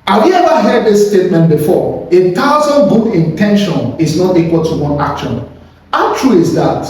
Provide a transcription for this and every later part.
Have you ever heard this statement before? 1,000 good intention is not equal to one action. How true is that?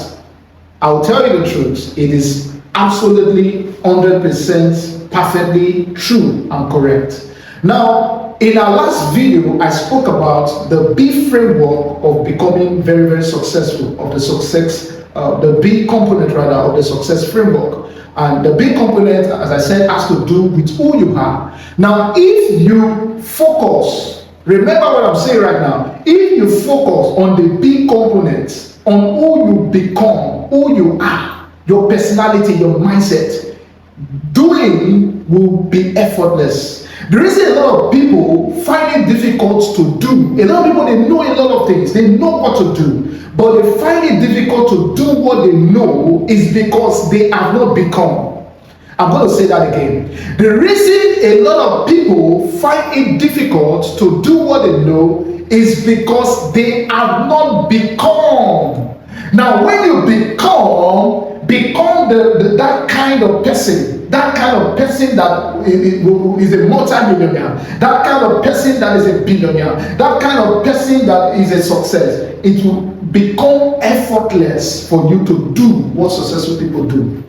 I'll tell you the truth. It is absolutely 100% perfectly true and correct. Now, in our last video, I spoke about the B framework of becoming very, very successful, of the success, the B component rather of the success framework. And the B component, as I said, has to do with who you are. Now, if you focus, remember what I'm saying right now, if you focus on the B component, on who you become, who you are, your personality, your mindset, doing will be effortless. The reason a lot of people find it difficult to do, a lot of people, they know a lot of things, they know what to do, but they find it difficult to do what they know is because they have not become. I'm going to say that again. The reason a lot of people find it difficult to do what they know is because they have not become. Now, when you become that kind of person, that kind of person that is a multi-millionaire, that kind of person that is a billionaire, that kind of person that is a success, it will become effortless for you to do what successful people do.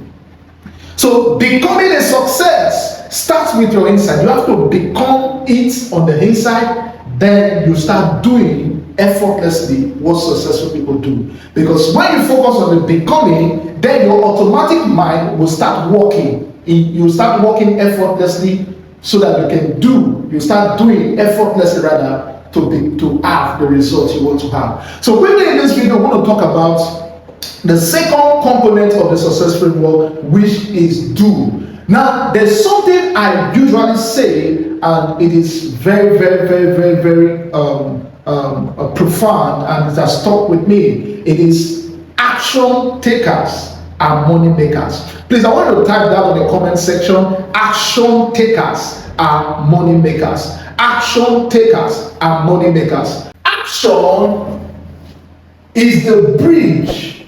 So becoming a success starts with your inside. You have to become it on the inside, then you start doing effortlessly what successful people do. Because when you focus on the becoming, then your automatic mind will start working. You start working effortlessly so that you start doing effortlessly rather to have the results you want to have. So quickly in this video, I want to talk about the second component of the success framework, which is do. Now, there's something I usually say, and it is very, very, very, very, very profound, and it has stuck with me. It is action takers are money makers. Please, I want you to type that on the comment section. Action takers are money makers. Action takers are money makers. Action is the bridge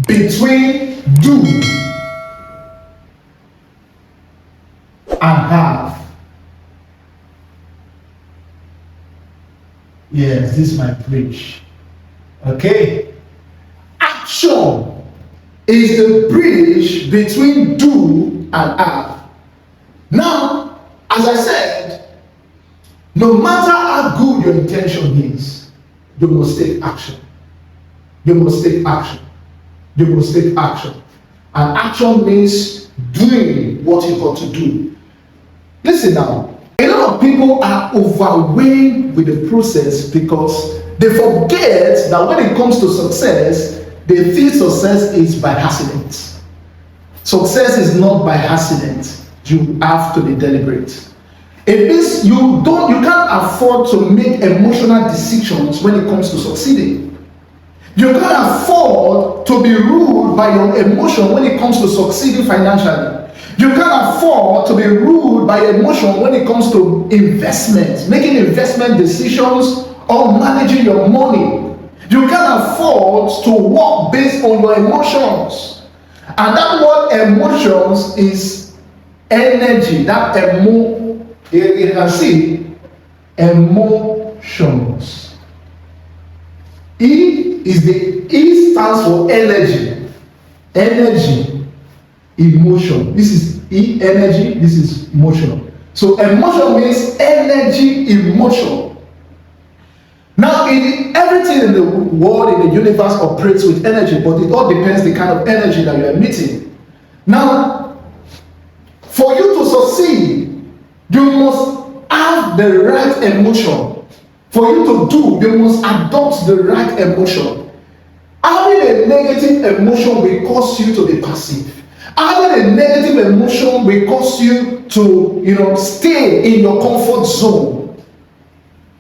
between do and have. Yes, this is my bridge. Okay? Action is the bridge between do and have. Now, as I said, no matter how good your intention is, you must take action. You must take action. You must take action. And action means doing what you got to do. Listen now, a lot of people are overwhelmed with the process because they forget that when it comes to success, they think success is by accident. Success is not by accident. You have to be deliberate. It means you can't afford to make emotional decisions when it comes to succeeding. You can't afford to be ruled by your emotion when it comes to succeeding financially. You can't afford to be ruled by emotion when it comes to investment, making investment decisions or managing your money. You can't afford to work based on your emotions. And that word emotions is energy. That you can see emotions. E stands for energy. Energy, emotion. This is E, energy, this is motion. So emotion means energy, emotion. Now, everything in the world, in the universe operates with energy, but it all depends the kind of energy that you're emitting. Now, for you to succeed, you must have the right emotion. For you to do, you must adopt the right emotion. Having a negative emotion will cause you to be passive. Having a negative emotion will cause you to, stay in your comfort zone.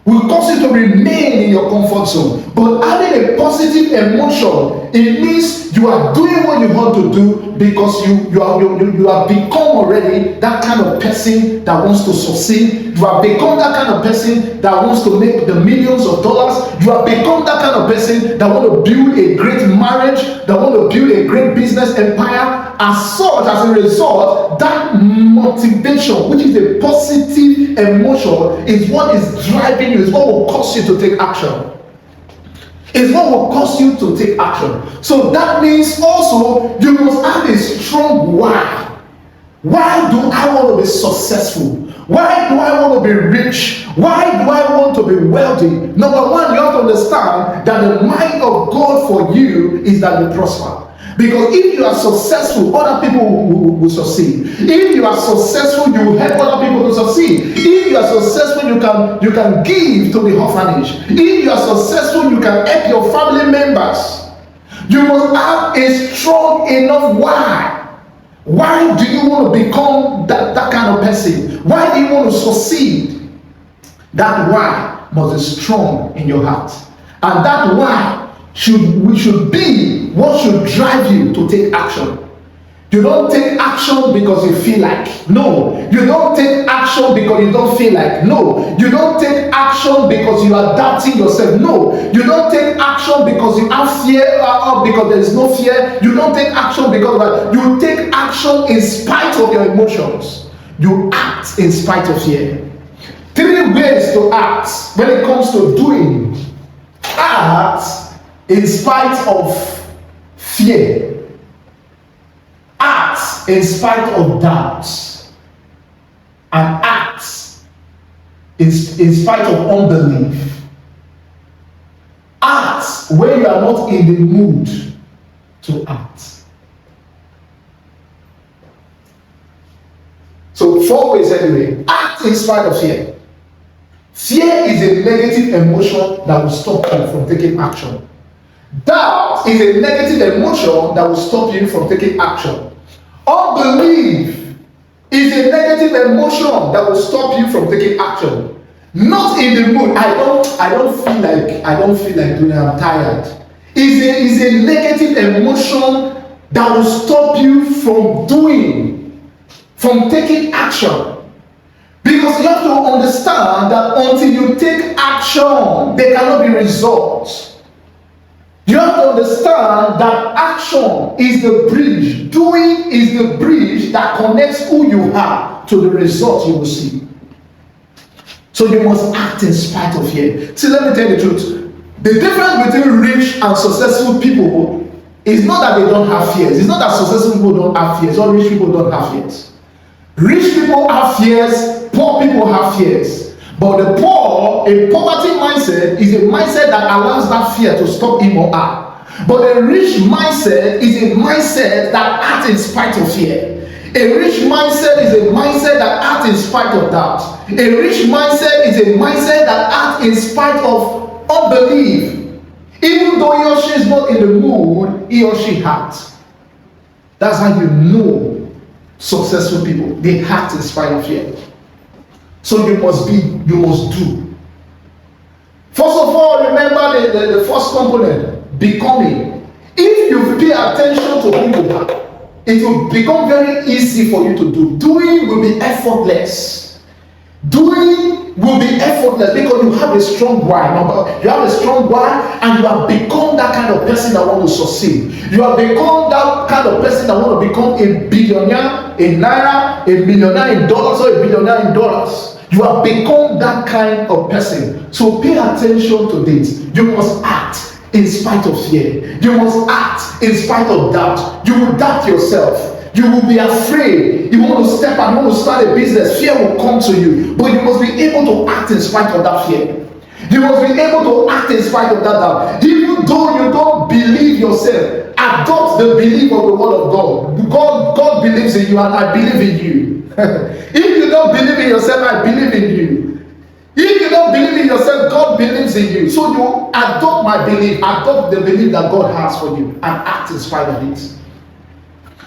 Will cause you to remain in your comfort zone. But having a positive emotion, it means you are doing what you want to do because you have become already that kind of person that wants to succeed. You have become that kind of person that wants to make the millions of dollars. You have become that kind of person that want to build a great marriage, that want to build a great business empire. as such, as a result, that motivation, which is a positive emotion, is what is driving you, is what will cause you to take action. Is what will cause you to take action. So that means also you must have a strong why. Why do I want to be successful? Why do I want to be rich? Why do I want to be wealthy? Number one, you have to understand that the mind of God for you is that you prosper. Because if you are successful, other people will succeed. If you are successful, you will help other people to succeed. If you are successful, you can give to the orphanage. If you are successful, you can help your family members. You must have a strong enough why. Why do you want to become that kind of person? Why do you want to succeed? That why must be strong in your heart. And that why should be what should drive you to take action. You don't take action because you feel like. No. You don't take action because you don't feel like. No. You don't take action because you are doubting yourself. No. You don't take action because you have fear or because there is no fear. You don't take action because you take action in spite of your emotions. You act in spite of fear. 3 ways to act when it comes to doing. Act in spite of fear. Act in spite of doubts, and act in spite of unbelief. Act when you are not in the mood to act. So 4 ways anyway. Act in spite of fear. Fear is a negative emotion that will stop you from taking action. Doubt is a negative emotion that will stop you from taking action. Unbelief is a negative emotion that will stop you from taking action. Not in the mood. I don't feel like doing it. I'm tired. Is a negative emotion that will stop you from doing, from taking action. Because you have to understand that until you take action, there cannot be results. You have to understand that action is the bridge. Doing is the bridge that connects who you are to the result you will see. So you must act in spite of fear. See, let me tell you the truth. The difference between rich and successful people is not that they don't have fears. It's not that successful people don't have fears or rich people don't have fears. Rich people have fears, poor people have fears. But the poor, a poverty mindset is a mindset that allows that fear to stop him or her. But a rich mindset is a mindset that acts in spite of fear. A rich mindset is a mindset that acts in spite of doubt. A rich mindset is a mindset that acts in spite of unbelief. Even though he or she is not in the mood, he or she acts. That's how you know successful people. They act in spite of fear. So you must do. First of all, remember the first component, becoming. If you pay attention to who you are, it will become very easy for you to do. Doing will be effortless. Doing will be effortless because you have a strong why. You have a strong why, and you have become that kind of person that want to succeed. You have become that kind of person that want to become a billionaire in naira, a millionaire in dollars, or a billionaire in dollars. You have become that kind of person. So pay attention to this. You must act in spite of fear. You must act in spite of doubt. You will doubt yourself. You will be afraid. You want to step out, you want to start a business. Fear will come to you. But you must be able to act in spite of that fear. You must be able to act in spite of that doubt. Even though you don't believe yourself, adopt the belief of the word of God. God believes in you, and I believe in you. If you don't believe in yourself, I believe in you. If you don't believe in yourself, God believes in you. So you adopt my belief, adopt the belief that God has for you, and act in spite of it.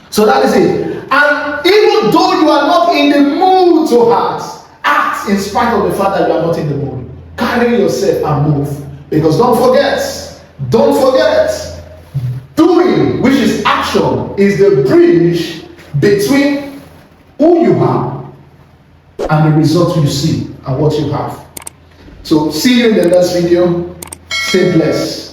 So that is it. And even though you are not in the mood to act in spite of the fact that you are not in the mood. Carry yourself and move. Because don't forget, doing, which is action, is the bridge between who you are and the result you see and what you have. So see you in the next video. Stay blessed.